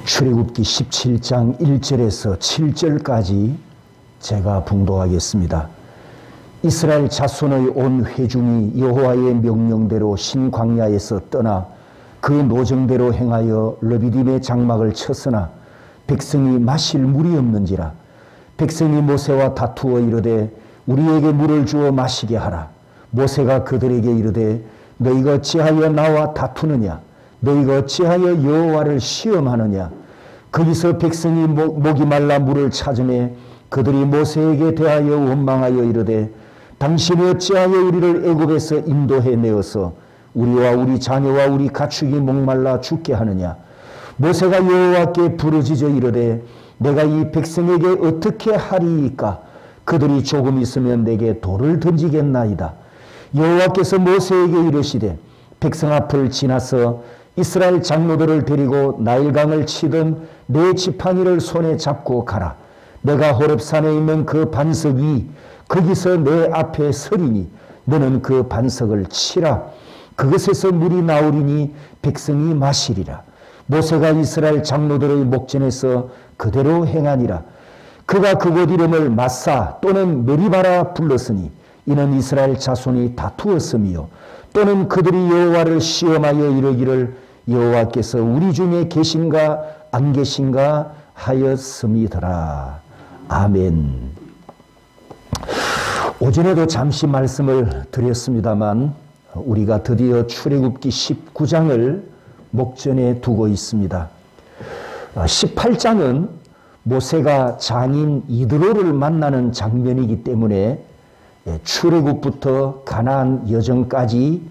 출애굽기 17장 1절에서 7절까지 제가 봉독하겠습니다. 이스라엘 자손의 온 회중이 여호와의 명령대로 신광야에서 떠나 그 노정대로 행하여 르비딤의 장막을 쳤으나 백성이 마실 물이 없는지라. 백성이 모세와 다투어 이르되 우리에게 물을 주어 마시게 하라. 모세가 그들에게 이르되 너희가 어찌하여 나와 다투느냐? 너희가 어찌하여 여호와를 시험하느냐? 거기서 백성이 목이 말라 물을 찾으매 그들이 모세에게 대하여 원망하여 이르되 당신이 어찌하여 우리를 애굽에서 인도해 내어서 우리와 우리 자녀와 우리 가축이 목말라 죽게 하느냐? 모세가 여호와께 부르짖어 이르되 내가 이 백성에게 어떻게 하리이까? 그들이 조금 있으면 내게 돌을 던지겠나이다. 여호와께서 모세에게 이르시되 백성 앞을 지나서 이스라엘 장로들을 데리고 나일강을 치던 네 지팡이를 손에 잡고 가라. 내가 호렙산에 있는 그 반석 위 거기서 내 앞에 서리니 너는 그 반석을 치라. 그것에서 물이 나오리니 백성이 마시리라. 모세가 이스라엘 장로들의 목전에서 그대로 행하니라. 그가 그곳 이름을 마사 또는 메리바라 불렀으니 이는 이스라엘 자손이 다투었음이요 또는 그들이 여호와를 시험하여 이르기를 여호와께서 우리 중에 계신가 안 계신가 하였음이더라. 아멘. 오전에도 잠시 말씀을 드렸습니다만 우리가 드디어 출애굽기 19장을 목전에 두고 있습니다. 18장은 모세가 장인 이드로를 만나는 장면이기 때문에 출애굽부터 가나안 여정까지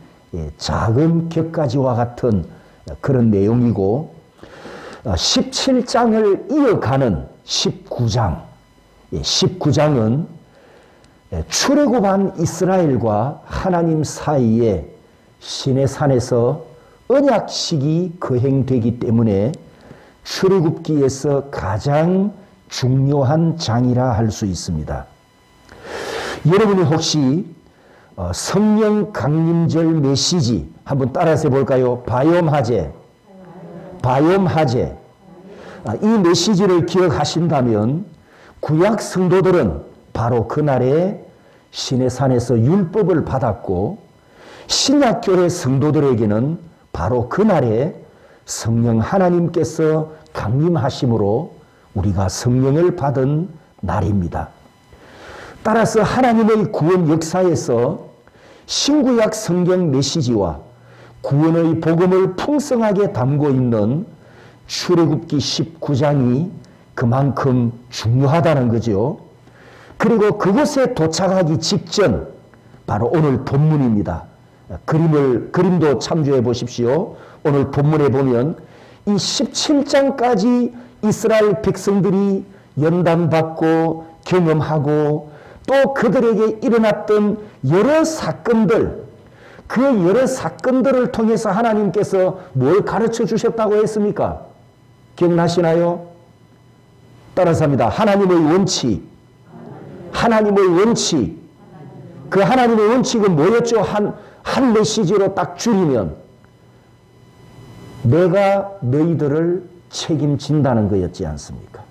작은 격가지와 같은 그런 내용이고 17장을 이어가는 19장 19장은 출애굽한 이스라엘과 하나님 사이에 시내산에서 언약식이 거행되기 때문에 출애굽기에서 가장 중요한 장이라 할 수 있습니다. 여러분이 혹시 성령 강림절 메시지 한번 따라서 볼까요? 바욤하제. 이 메시지를 기억하신다면 구약 성도들은 바로 그날에 시내산에서 율법을 받았고 신약교회 성도들에게는 바로 그날에 성령 하나님께서 강림하심으로 우리가 성령을 받은 날입니다. 따라서 하나님의 구원 역사에서 신구약 성경 메시지와 구원의 복음을 풍성하게 담고 있는 출애굽기 19장이 그만큼 중요하다는 거죠. 그리고 그곳에 도착하기 직전 바로 오늘 본문입니다. 그림도 참조해 보십시오. 오늘 본문에 보면 이 17장까지 이스라엘 백성들이 연단받고 경험하고 또 그들에게 일어났던 여러 사건들, 그 여러 사건들을 통해서 하나님께서 뭘 가르쳐 주셨다고 했습니까? 기억나시나요? 따라서 합니다. 하나님의 원칙. 하나님의 원칙. 그 하나님의 원칙은 뭐였죠? 한 메시지로 딱 줄이면 내가 너희들을 책임진다는 거였지 않습니까?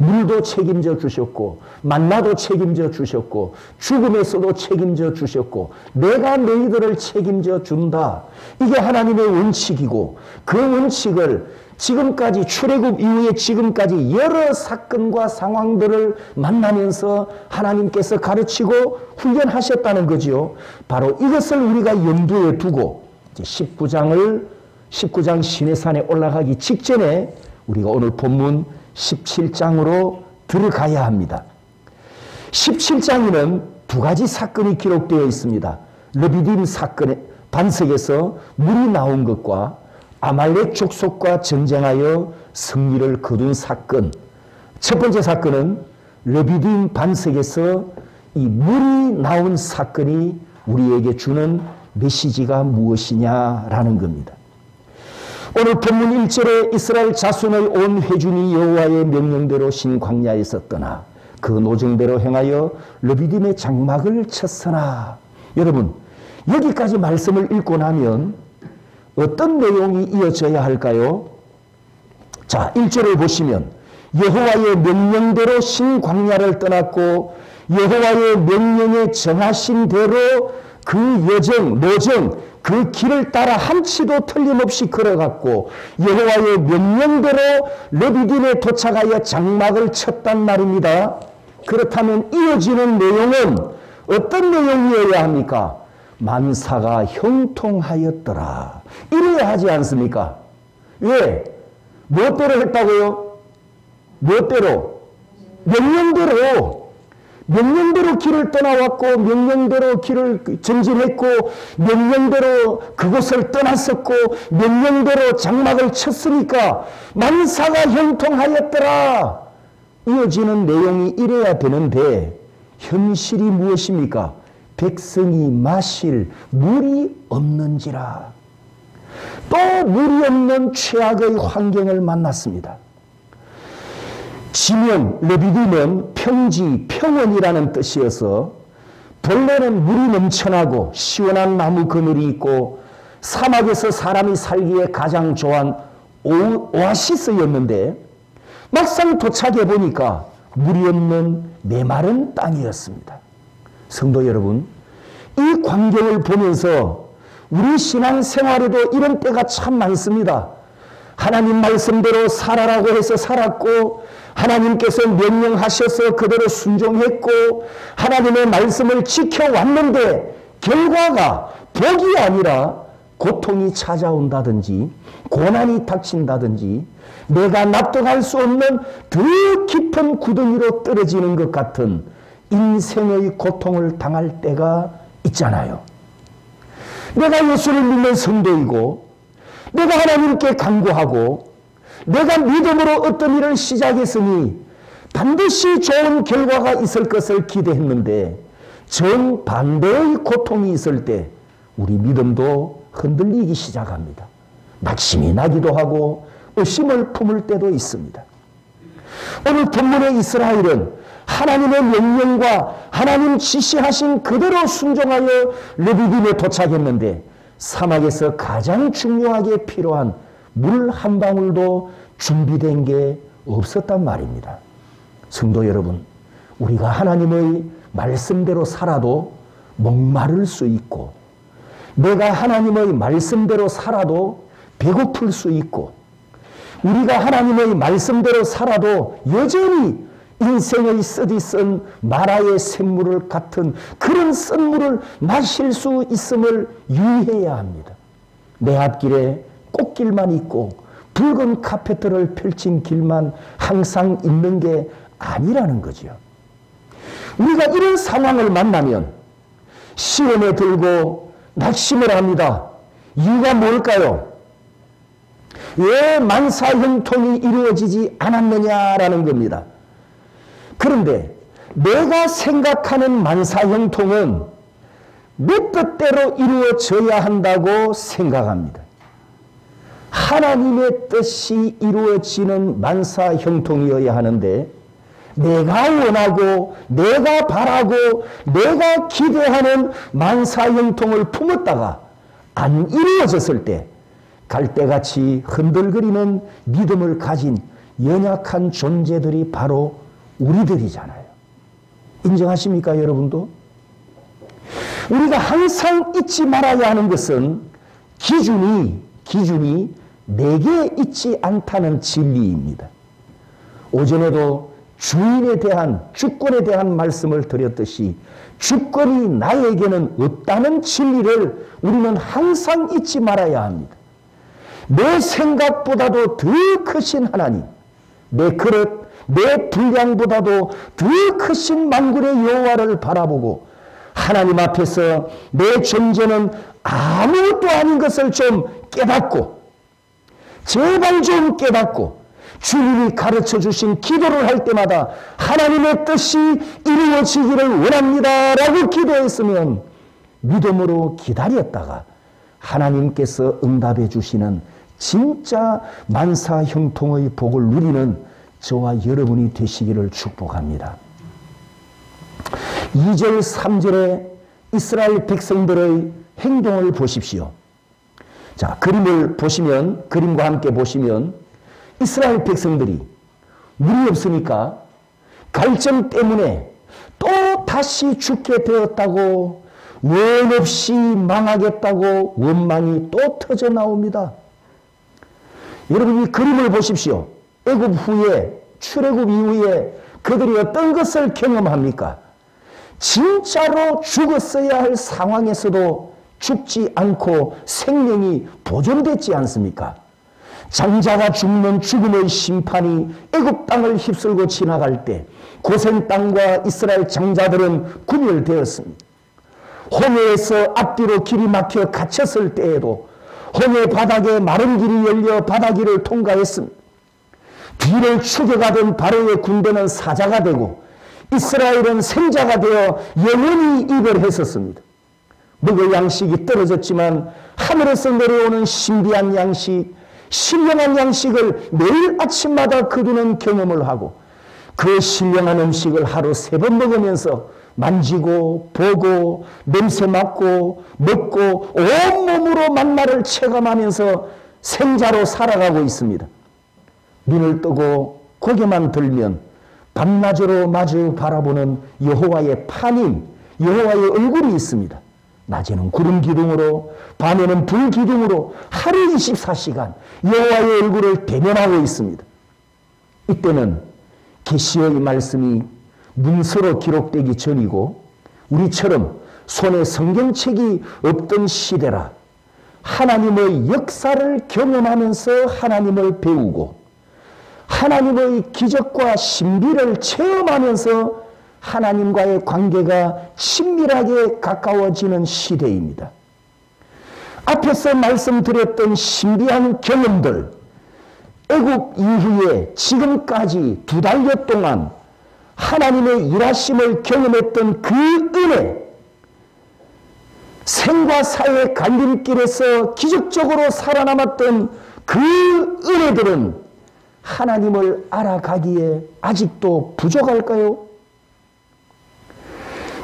물도 책임져 주셨고 만나도 책임져 주셨고 죽음에서도 책임져 주셨고 내가 너희들을 책임져 준다. 이게 하나님의 원칙이고 그 원칙을 지금까지 출애굽 이후에 지금까지 여러 사건과 상황들을 만나면서 하나님께서 가르치고 훈련하셨다는 거죠. 바로 이것을 우리가 염두에 두고 19장 시내산에 올라가기 직전에 우리가 오늘 본문 17장으로 들어가야 합니다. 17장에는 두 가지 사건이 기록되어 있습니다. 르비딤 사건의 반석에서 물이 나온 것과 아말렉 족속과 전쟁하여 승리를 거둔 사건. 첫 번째 사건은 르비딤 반석에서 이 물이 나온 사건이 우리에게 주는 메시지가 무엇이냐라는 겁니다. 오늘 본문 1절에 이스라엘 자손의 온 회중이 여호와의 명령대로 신광야에서 떠나 그 노정대로 행하여 르비딤의 장막을 쳤으나. 여러분, 여기까지 말씀을 읽고 나면 어떤 내용이 이어져야 할까요? 자, 1절을 보시면 여호와의 명령대로 신광야를 떠났고 여호와의 명령에 정하신 대로 그 노정 그 길을 따라 한치도 틀림없이 걸어갔고 여호와의 명령대로 르비딤에 도착하여 장막을 쳤단 말입니다. 그렇다면 이어지는 내용은 어떤 내용이어야 합니까? 만사가 형통하였더라. 이래야 하지 않습니까? 왜? 무엇대로 했다고요? 무엇대로? 명령대로 길을 떠나왔고 명령대로 길을 전진했고 명령대로 그곳을 떠났었고 명령대로 장막을 쳤으니까 만사가 형통하였더라. 이어지는 내용이 이래야 되는데 현실이 무엇입니까? 백성이 마실 물이 없는지라. 또 물이 없는 최악의 환경을 만났습니다. 지명, 르비딤은 평지, 평원이라는 뜻이어서 본래는 물이 넘쳐나고 시원한 나무 그늘이 있고 사막에서 사람이 살기에 가장 좋아한 오아시스였는데 막상 도착해 보니까 물이 없는 메마른 땅이었습니다. 성도 여러분, 이 광경을 보면서 우리 신앙생활에도 이런 때가 참 많습니다. 하나님 말씀대로 살아라고 해서 살았고 하나님께서 명령하셔서 그대로 순종했고 하나님의 말씀을 지켜왔는데 결과가 복이 아니라 고통이 찾아온다든지 고난이 닥친다든지 내가 납득할 수 없는 더 깊은 구덩이로 떨어지는 것 같은 인생의 고통을 당할 때가 있잖아요. 내가 예수를 믿는 성도이고 내가 하나님께 간구하고 내가 믿음으로 어떤 일을 시작했으니 반드시 좋은 결과가 있을 것을 기대했는데 정반대의 고통이 있을 때 우리 믿음도 흔들리기 시작합니다. 낙심이 나기도 하고 의심을 품을 때도 있습니다. 오늘 본문의 이스라엘은 하나님의 명령과 하나님 지시하신 그대로 순종하여 르비딤에 도착했는데 사막에서 가장 중요하게 필요한 물 한 방울도 준비된 게 없었단 말입니다. 성도 여러분, 우리가 하나님의 말씀대로 살아도 목마를 수 있고 내가 하나님의 말씀대로 살아도 배고플 수 있고 우리가 하나님의 말씀대로 살아도 여전히 인생의 쓰디쓴 마라의 샘물을 같은 그런 쓴물을 마실 수 있음을 유의해야 합니다. 내 앞길에 꽃길만 있고 붉은 카페트를 펼친 길만 항상 있는 게 아니라는 거죠. 우리가 이런 상황을 만나면 시험에 들고 낙심을 합니다. 이유가 뭘까요? 왜 만사형통이 이루어지지 않았느냐라는 겁니다. 그런데 내가 생각하는 만사형통은 내 뜻대로 이루어져야 한다고 생각합니다. 하나님의 뜻이 이루어지는 만사형통이어야 하는데 내가 원하고 내가 바라고 내가 기대하는 만사형통을 품었다가 안 이루어졌을 때 갈대같이 흔들거리는 믿음을 가진 연약한 존재들이 바로 우리들이잖아요. 인정하십니까, 여러분도? 우리가 항상 잊지 말아야 하는 것은 기준이 내게 있지 않다는 진리입니다. 오전에도 주인에 대한, 주권에 대한 말씀을 드렸듯이 주권이 나에게는 없다는 진리를 우리는 항상 잊지 말아야 합니다. 내 생각보다도 더 크신 하나님, 내 그릇, 내 분량보다도 더 크신 만군의 여호와를 바라보고 하나님 앞에서 내 존재는 아무것도 아닌 것을 좀 깨닫고 제발 좀 깨닫고 주님이 가르쳐 주신 기도를 할 때마다 하나님의 뜻이 이루어지기를 원합니다 라고 기도했으면 믿음으로 기다렸다가 하나님께서 응답해 주시는 진짜 만사형통의 복을 누리는 저와 여러분이 되시기를 축복합니다. 2절 3절에 이스라엘 백성들의 행동을 보십시오. 자, 그림을 보시면, 그림과 함께 보시면 이스라엘 백성들이 물이 없으니까 갈증 때문에 또 다시 죽게 되었다고, 원 없이 망하겠다고 원망이 또 터져 나옵니다. 여러분, 이 그림을 보십시오. 애굽 후에, 출애굽 이후에 그들이 어떤 것을 경험합니까? 진짜로 죽었어야 할 상황에서도 죽지 않고 생명이 보존됐지 않습니까? 장자가 죽는 죽음의 심판이 애굽 땅을 휩쓸고 지나갈 때 고센 땅과 이스라엘 장자들은 구별되었습니다. 홍해에서 앞뒤로 길이 막혀 갇혔을 때에도 홍해 바닥에 마른 길이 열려 바다 길을 통과했습니다. 뒤를 추격하던 바로의 군대는 사자가 되고 이스라엘은 생자가 되어 영원히 이별했었습니다. 먹을 양식이 떨어졌지만 하늘에서 내려오는 신비한 양식, 신령한 양식을 매일 아침마다 그들은 경험을 하고 그 신령한 음식을 하루 3번 먹으면서 만지고 보고 냄새 맡고 먹고 온몸으로 만나를 체감하면서 생자로 살아가고 있습니다. 눈을 뜨고 고개만 들면 밤낮으로 마주 바라보는 여호와의 파님, 여호와의 얼굴이 있습니다. 낮에는 구름 기둥으로, 밤에는 불 기둥으로 하루 24시간 여호와의 얼굴을 대면하고 있습니다. 이때는 계시의 말씀이 문서로 기록되기 전이고 우리처럼 손에 성경책이 없던 시대라 하나님의 역사를 경험하면서 하나님을 배우고 하나님의 기적과 신비를 체험하면서 하나님과의 관계가 친밀하게 가까워지는 시대입니다. 앞에서 말씀드렸던 신비한 경험들, 애굽 이후에 지금까지 2달여 동안 하나님의 일하심을 경험했던 그 은혜, 생과 사의 갈림길에서 기적적으로 살아남았던 그 은혜들은 하나님을 알아가기에 아직도 부족할까요?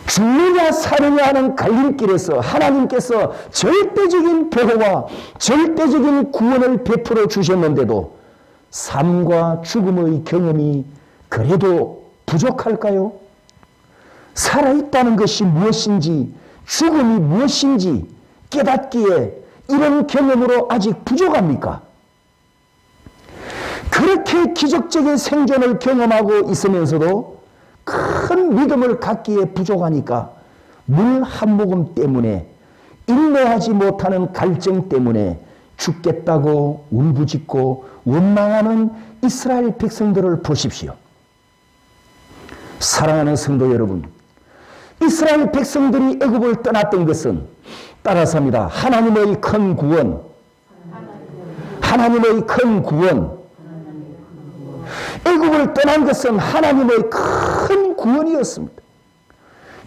죽느냐 사느냐 하는 갈림길에서 하나님께서 절대적인 보호와 절대적인 구원을 베풀어 주셨는데도 삶과 죽음의 경험이 그래도 부족할까요? 살아있다는 것이 무엇인지, 죽음이 무엇인지 깨닫기에 이런 경험으로 아직 부족합니까? 그렇게 기적적인 생존을 경험하고 있으면서도 큰 믿음을 갖기에 부족하니까 물 한 모금 때문에, 인내하지 못하는 갈증 때문에 죽겠다고 울부짖고 원망하는 이스라엘 백성들을 보십시오. 사랑하는 성도 여러분, 이스라엘 백성들이 애굽을 떠났던 것은 따라서 합니다. 하나님의 큰 구원, 하나님의 큰 구원. 애굽을 떠난 것은 하나님의 큰 구원이었습니다.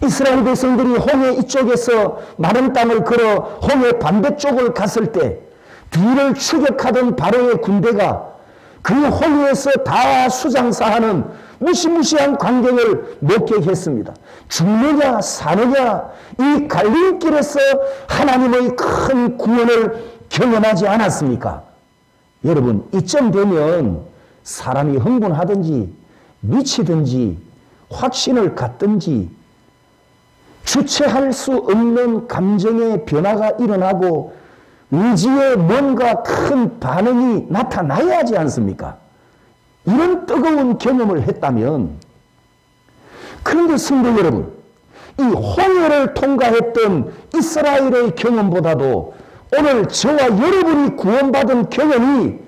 이스라엘 백성들이 홍해 이쪽에서 마른 땅을 걸어 홍해 반대쪽을 갔을 때 뒤를 추격하던 바로의 군대가 그 홍해에서 다 수장사하는 무시무시한 광경을 목격했습니다. 죽느냐 사느냐 이 갈림길에서 하나님의 큰 구원을 경험하지 않았습니까? 여러분, 이쯤 되면 사람이 흥분하든지 미치든지 확신을 갖든지 주체할 수 없는 감정의 변화가 일어나고 의지에 뭔가 큰 반응이 나타나야 하지 않습니까? 이런 뜨거운 경험을 했다면, 그런데 성도 여러분, 이 홍해를 통과했던 이스라엘의 경험보다도 오늘 저와 여러분이 구원받은 경험이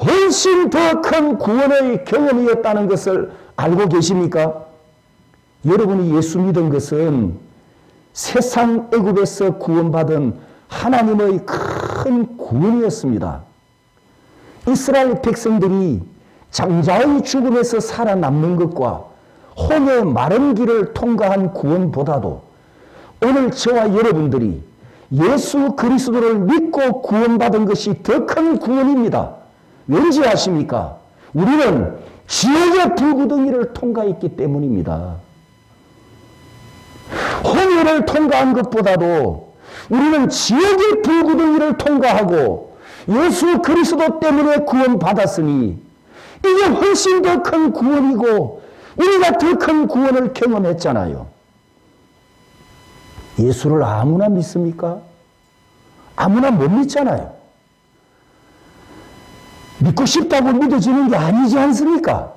훨씬 더 큰 구원의 경험이었다는 것을 알고 계십니까? 여러분이 예수 믿은 것은 세상 애굽에서 구원받은 하나님의 큰 구원이었습니다. 이스라엘 백성들이 장자의 죽음에서 살아남는 것과 홍해 마른 길을 통과한 구원보다도 오늘 저와 여러분들이 예수 그리스도를 믿고 구원받은 것이 더 큰 구원입니다. 왠지 아십니까? 우리는 지옥의 불구덩이를 통과했기 때문입니다. 홍해를 통과한 것보다도 우리는 지옥의 불구덩이를 통과하고 예수 그리스도 때문에 구원받았으니 이게 훨씬 더 큰 구원이고 우리가 더 큰 구원을 경험했잖아요. 예수를 아무나 믿습니까? 아무나 못 믿잖아요. 믿고 싶다고 믿어지는 게 아니지 않습니까?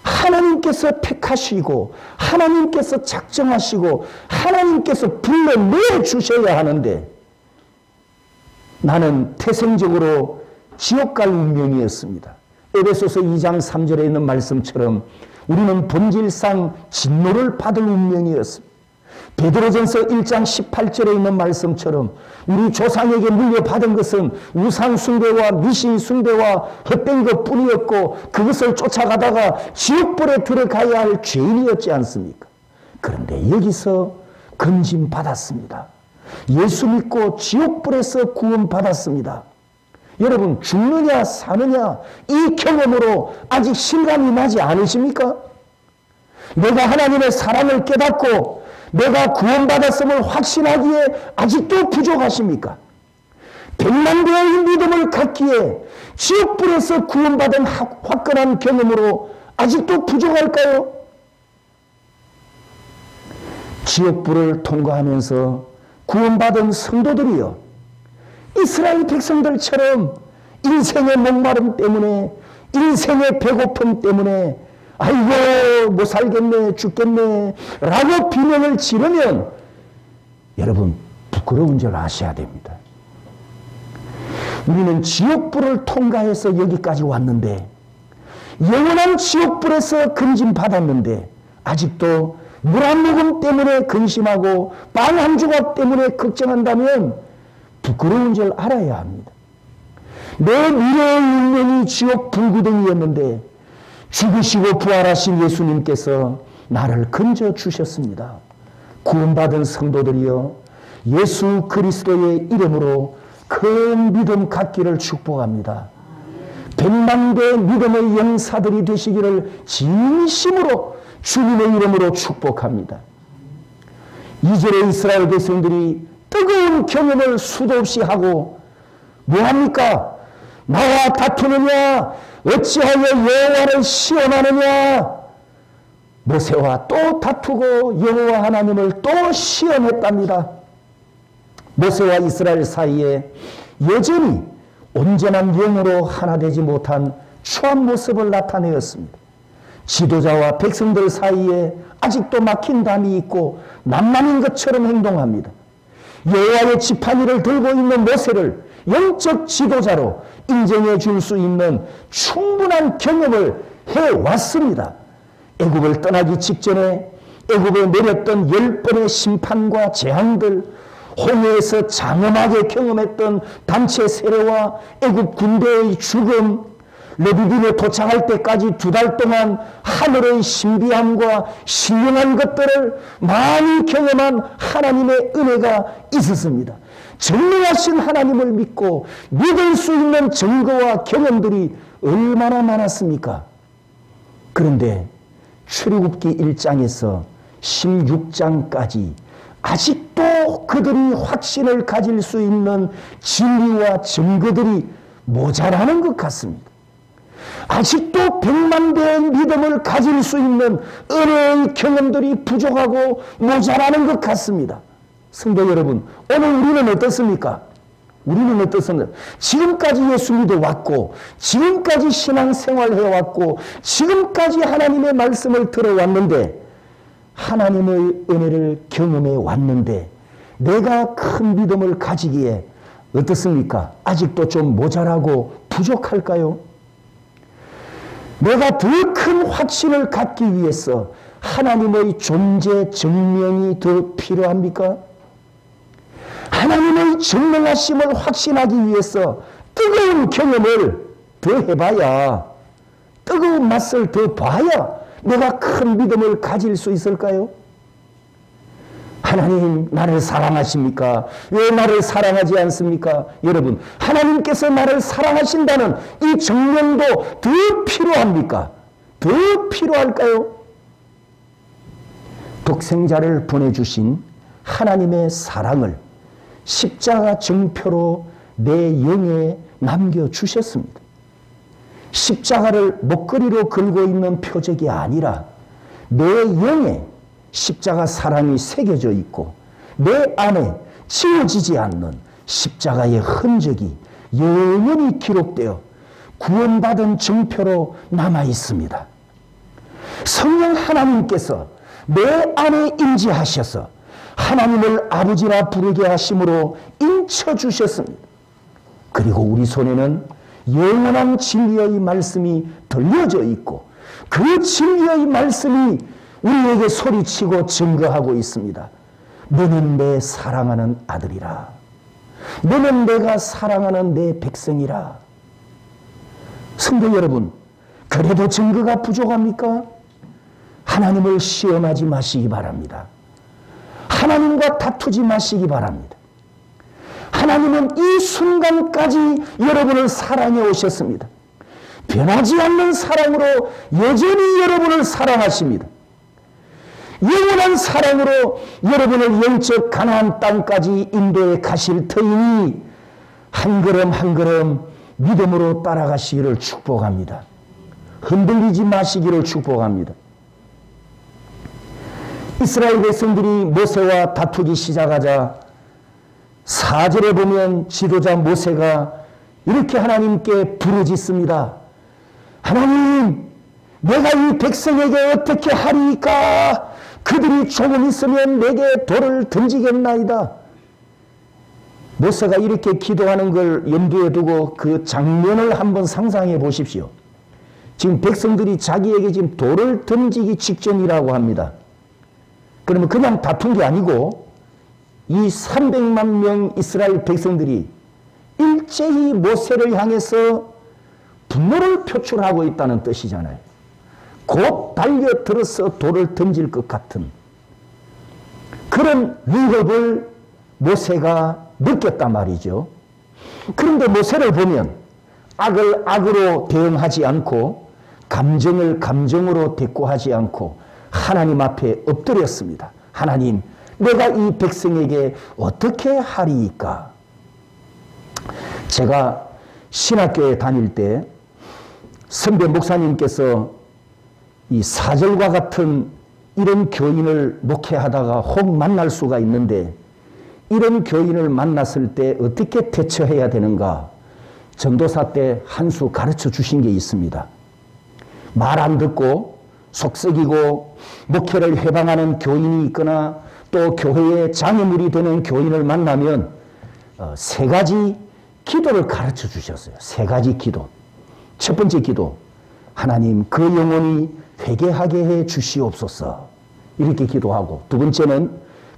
하나님께서 택하시고 하나님께서 작정하시고 하나님께서 불러내주셔야 하는데 나는 태생적으로 지옥 갈 운명이었습니다. 에베소서 2장 3절에 있는 말씀처럼 우리는 본질상 진노를 받을 운명이었습니다. 베드로전서 1장 18절에 있는 말씀처럼 우리 조상에게 물려받은 것은 우상 숭배와 미신 숭배와 헛된 것뿐이었고 그것을 쫓아가다가 지옥불에 들어가야 할 죄인이었지 않습니까? 그런데 여기서 건짐받았습니다. 예수 믿고 지옥불에서 구원받았습니다. 여러분 죽느냐 사느냐 이 경험으로 아직 실감이 나지 않으십니까? 내가 하나님의 사랑을 깨닫고 내가 구원받았음을 확신하기에 아직도 부족하십니까? 100만 배의 믿음을 갖기에 지옥불에서 구원받은 화끈한 경험으로 아직도 부족할까요? 지옥불을 통과하면서 구원받은 성도들이요, 이스라엘 백성들처럼 인생의 목마름 때문에, 인생의 배고픔 때문에 아이고 못 살겠네 죽겠네 라고 비명을 지르면 여러분 부끄러운 줄 아셔야 됩니다. 우리는 지옥불을 통과해서 여기까지 왔는데, 영원한 지옥불에서 건짐받았는데 아직도 물 한 모금 때문에 근심하고 빵 한 조각 때문에 걱정한다면 부끄러운 줄 알아야 합니다. 내 미래의 운명이 지옥 불구덩이였는데 죽으시고 부활하신 예수님께서 나를 건져 주셨습니다. 구원받은 성도들이여, 예수 그리스도의 이름으로 큰 믿음 갖기를 축복합니다. 100만 대 믿음의 영사들이 되시기를 진심으로 주님의 이름으로 축복합니다. 2절의 이스라엘 백성들이 뜨거운 경험을 수도 없이 하고 뭐합니까? 나와 다투느냐? 어찌하여 여호와를 시험하느냐? 모세와 또 다투고 여호와 하나님을 또 시험했답니다. 모세와 이스라엘 사이에 여전히 온전한 영으로 하나 되지 못한 추한 모습을 나타내었습니다. 지도자와 백성들 사이에 아직도 막힌 담이 있고 남남인 것처럼 행동합니다. 여호와의 지팡이를 들고 있는 모세를 영적 지도자로 인정해 줄 수 있는 충분한 경험을 해왔습니다. 애굽을 떠나기 직전에 애굽에 내렸던 10번의 심판과 재앙들, 홍해에서 장엄하게 경험했던 단체 세례와 애굽 군대의 죽음, 레비딤에 도착할 때까지 2달 동안 하늘의 신비함과 신령한 것들을 많이 경험한 하나님의 은혜가 있었습니다. 전능하신 하나님을 믿고 믿을 수 있는 증거와 경험들이 얼마나 많았습니까? 그런데 출애굽기 1장에서 16장까지 아직도 그들이 확신을 가질 수 있는 진리와 증거들이 모자라는 것 같습니다. 아직도 100만 대의 믿음을 가질 수 있는 은혜의 경험들이 부족하고 모자라는 것 같습니다. 성도 여러분, 오늘 우리는 어떻습니까? 우리는 어떻습니까? 지금까지 예수 믿어왔고, 지금까지 신앙생활 해왔고, 지금까지 하나님의 말씀을 들어왔는데, 하나님의 은혜를 경험해 왔는데, 내가 큰 믿음을 가지기에 어떻습니까? 아직도 좀 모자라고 부족할까요? 내가 더 큰 확신을 갖기 위해서 하나님의 존재 증명이 더 필요합니까? 하나님의 증명하심을 확신하기 위해서 뜨거운 경험을 더 해봐야, 뜨거운 맛을 더 봐야 내가 큰 믿음을 가질 수 있을까요? 하나님 나를 사랑하십니까? 왜 나를 사랑하지 않습니까? 여러분, 하나님께서 나를 사랑하신다는 이 증명도 더 필요합니까? 더 필요할까요? 독생자를 보내주신 하나님의 사랑을 십자가 증표로 내 영에 남겨주셨습니다. 십자가를 목걸이로 걸고 있는 표적이 아니라 내 영에 십자가 사랑이 새겨져 있고 내 안에 지워지지 않는 십자가의 흔적이 영원히 기록되어 구원받은 증표로 남아 있습니다. 성령 하나님께서 내 안에 임재하셔서 하나님을 아버지라 부르게 하심으로 인쳐주셨습니다. 그리고 우리 손에는 영원한 진리의 말씀이 들려져 있고 그 진리의 말씀이 우리에게 소리치고 증거하고 있습니다. 너는 내 사랑하는 아들이라. 너는 내가 사랑하는 내 백성이라. 성도 여러분, 그래도 증거가 부족합니까? 하나님을 시험하지 마시기 바랍니다. 하나님과 다투지 마시기 바랍니다. 하나님은 이 순간까지 여러분을 사랑해 오셨습니다. 변하지 않는 사랑으로 여전히 여러분을 사랑하십니다. 영원한 사랑으로 여러분을 영적 가나안 땅까지 인도해 가실 터이니 한 걸음 한 걸음 믿음으로 따라가시기를 축복합니다. 흔들리지 마시기를 축복합니다. 이스라엘 백성들이 모세와 다투기 시작하자 4절에 보면 지도자 모세가 이렇게 하나님께 부르짖습니다. 하나님, 내가 이 백성에게 어떻게 하리이까? 그들이 조금 있으면 내게 돌을 던지겠나이다. 모세가 이렇게 기도하는 걸 염두에 두고 그 장면을 한번 상상해 보십시오. 지금 백성들이 자기에게 지금 돌을 던지기 직전이라고 합니다. 그러면 그냥 다툰 게 아니고 이 300만 명 이스라엘 백성들이 일제히 모세를 향해서 분노를 표출하고 있다는 뜻이잖아요. 곧 달려들어서 돌을 던질 것 같은 그런 위협을 모세가 느꼈단 말이죠. 그런데 모세를 보면 악을 악으로 대응하지 않고 감정을 감정으로 대꾸하지 않고 하나님 앞에 엎드렸습니다. 하나님, 내가 이 백성에게 어떻게 하리이까? 제가 신학교에 다닐 때 선배 목사님께서 이 사절과 같은 이런 교인을 목회하다가 혹 만날 수가 있는데 이런 교인을 만났을 때 어떻게 대처해야 되는가? 전도사 때 한 수 가르쳐 주신 게 있습니다. 말 안 듣고 속썩이고 목회를 회방하는 교인이 있거나 또 교회에 장애물이 되는 교인을 만나면 3가지 기도를 가르쳐 주셨어요. 3가지 기도. 첫 번째 기도, 하나님 그 영혼이 회개하게 해 주시옵소서. 이렇게 기도하고, 두 번째는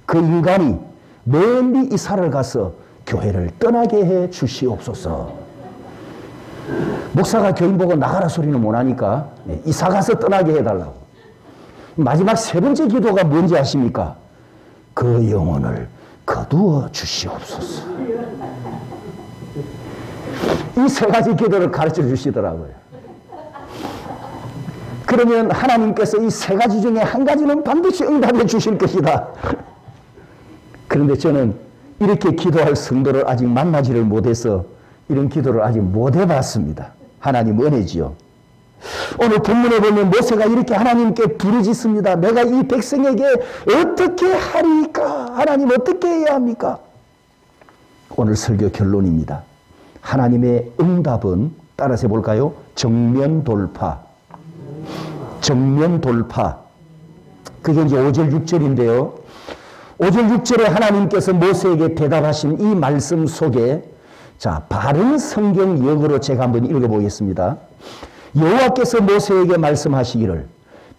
그 인간이 멀리 이사를 가서 교회를 떠나게 해 주시옵소서. 목사가 교인 보고 나가라 소리는 못하니까 이사 가서 떠나게 해달라고. 마지막 3번째 기도가 뭔지 아십니까? 그 영혼을 거두어 주시옵소서. 이 3가지 기도를 가르쳐 주시더라고요. 그러면 하나님께서 이 3가지 중에 한 가지는 반드시 응답해 주실 것이다. 그런데 저는 이렇게 기도할 성도를 아직 만나지를 못해서 이런 기도를 아직 못 해봤습니다. 하나님 은혜지요. 오늘 본문에 보면 모세가 이렇게 하나님께 부르짖습니다. 내가 이 백성에게 어떻게 하리까? 하나님 어떻게 해야 합니까? 오늘 설교 결론입니다. 하나님의 응답은 따라서 해볼까요? 정면 돌파. 정면 돌파. 그게 이제 5절 6절인데요. 5절 6절에 하나님께서 모세에게 대답하신 이 말씀 속에 자, 바른 성경 역으로 제가 한번 읽어보겠습니다. 여호와께서 모세에게 말씀하시기를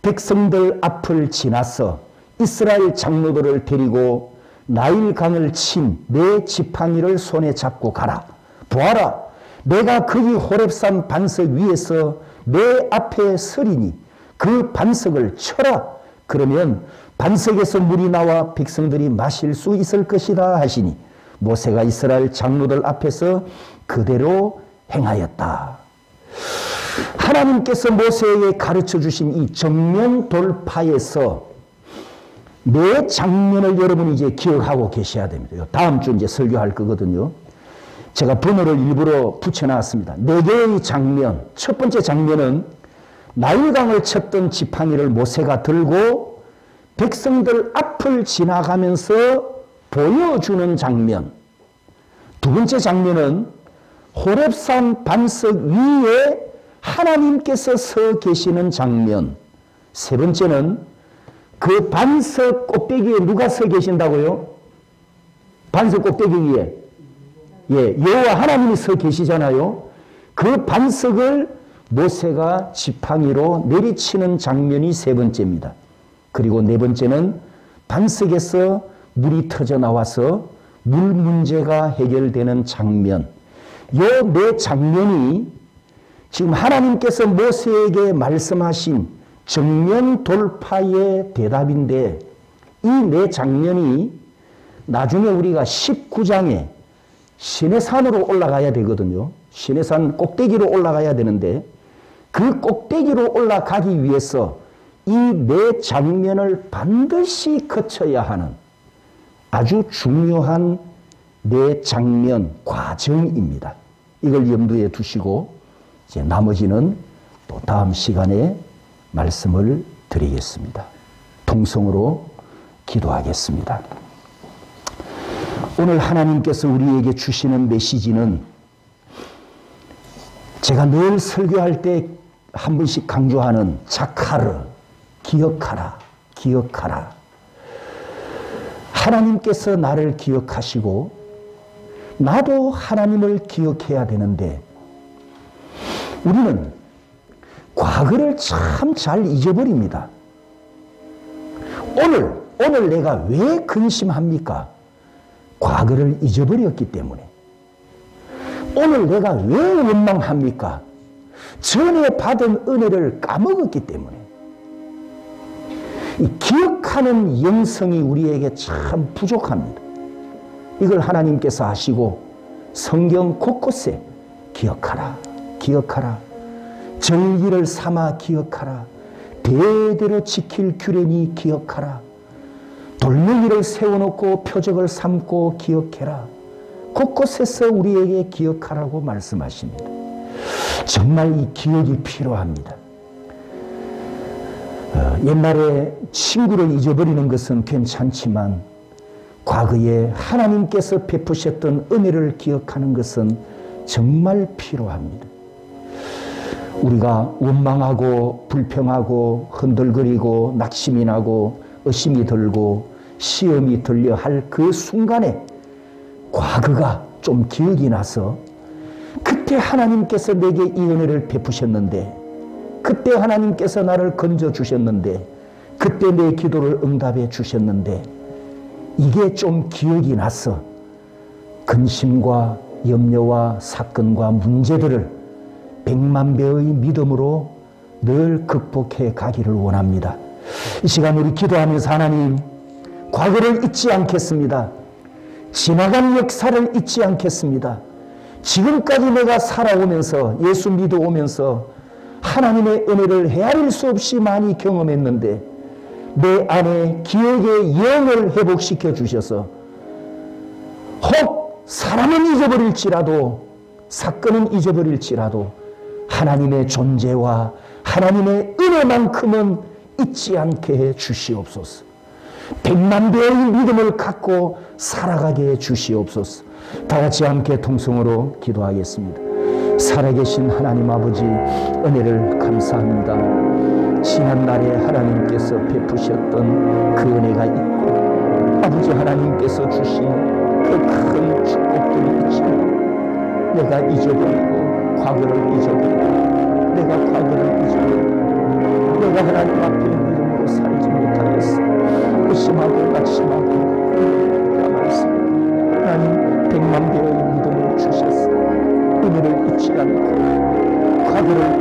백성들 앞을 지나서 이스라엘 장로들을 데리고 나일강을 친 내 지팡이를 손에 잡고 가라. 보아라, 내가 거기 호렙산 반석 위에서 내 앞에 서리니 그 반석을 쳐라. 그러면 반석에서 물이 나와 백성들이 마실 수 있을 것이다 하시니 모세가 이스라엘 장로들 앞에서 그대로 행하였다. 하나님께서 모세에게 가르쳐 주신 이 정면 돌파에서 4 장면을 여러분이 이제 기억하고 계셔야 됩니다. 다음 주 이제 설교할 거거든요. 제가 번호를 일부러 붙여놨습니다. 4개의 장면. 첫 번째 장면은 나일강을 쳤던 지팡이를 모세가 들고 백성들 앞을 지나가면서 보여주는 장면. 두 번째 장면은 호렙산 반석 위에 하나님께서 서 계시는 장면. 세 번째는 그 반석 꼭대기에 누가 서 계신다고요? 반석 꼭대기 위에 여호와 하나님이 서 계시잖아요. 그 반석을 모세가 지팡이로 내리치는 장면이 세 번째입니다. 그리고 네 번째는 반석에서 물이 터져 나와서 물 문제가 해결되는 장면. 이 네 장면이 지금 하나님께서 모세에게 말씀하신 정면 돌파의 대답인데, 이 네 장면이 나중에 우리가 19장에 시내산으로 올라가야 되거든요. 시내산 꼭대기로 올라가야 되는데, 그 꼭대기로 올라가기 위해서 이 네 장면을 반드시 거쳐야 하는 아주 중요한 네 장면 과정입니다. 이걸 염두에 두시고 이제 나머지는 또 다음 시간에 말씀을 드리겠습니다. 통성으로 기도하겠습니다. 오늘 하나님께서 우리에게 주시는 메시지는 제가 늘 설교할 때 한 번씩 강조하는 자카르, 기억하라, 기억하라. 하나님께서 나를 기억하시고 나도 하나님을 기억해야 되는데 우리는 과거를 참 잘 잊어버립니다. 오늘 내가 왜 근심합니까? 과거를 잊어버렸기 때문에. 오늘 내가 왜 원망합니까? 전에 받은 은혜를 까먹었기 때문에. 이 기억하는 영성이 우리에게 참 부족합니다. 이걸 하나님께서 아시고 성경 곳곳에 기억하라, 기억하라. 절기를 삼아 기억하라. 대대로 지킬 규례니 기억하라. 돌멩이를 세워놓고 표적을 삼고 기억해라. 곳곳에서 우리에게 기억하라고 말씀하십니다. 정말 이 기억이 필요합니다. 옛날에 친구를 잊어버리는 것은 괜찮지만 과거에 하나님께서 베푸셨던 은혜를 기억하는 것은 정말 필요합니다. 우리가 원망하고 불평하고 흔들거리고 낙심이 나고 의심이 들고 시험이 들려 할 그 순간에 과거가 좀 기억이 나서 그때 하나님께서 내게 이 은혜를 베푸셨는데, 그때 하나님께서 나를 건져주셨는데, 그때 내 기도를 응답해 주셨는데, 이게 좀 기억이 나서 근심과 염려와 사건과 문제들을 100만 배의 믿음으로 늘 극복해 가기를 원합니다. 이 시간 우리 기도하면서 하나님, 과거를 잊지 않겠습니다. 지나간 역사를 잊지 않겠습니다. 지금까지 내가 살아오면서 예수 믿어오면서 하나님의 은혜를 헤아릴 수 없이 많이 경험했는데 내 안에 기억의 영을 회복시켜 주셔서 혹 사람은 잊어버릴지라도 사건은 잊어버릴지라도 하나님의 존재와 하나님의 은혜만큼은 잊지 않게 해 주시옵소서. 100만 배의 믿음을 갖고 살아가게 해 주시옵소서. 다 같이 함께 통성으로 기도하겠습니다. 살아계신 하나님 아버지, 은혜를 감사합니다. 지난 날에 하나님께서 베푸셨던 그 은혜가 있고 아버지 하나님께서 주신 그 큰 축복들이 있지만 내가 잊어버리고 과거를 잊어버리고 내가 과거를 잊어버리고 내가 하나님 앞에 믿음으로 살지 못하였어. 의심하고 낙심하고 남아있습니다. 하나님 100만 배의 믿음을 주셨어. 은혜를 잊지 않고 과거를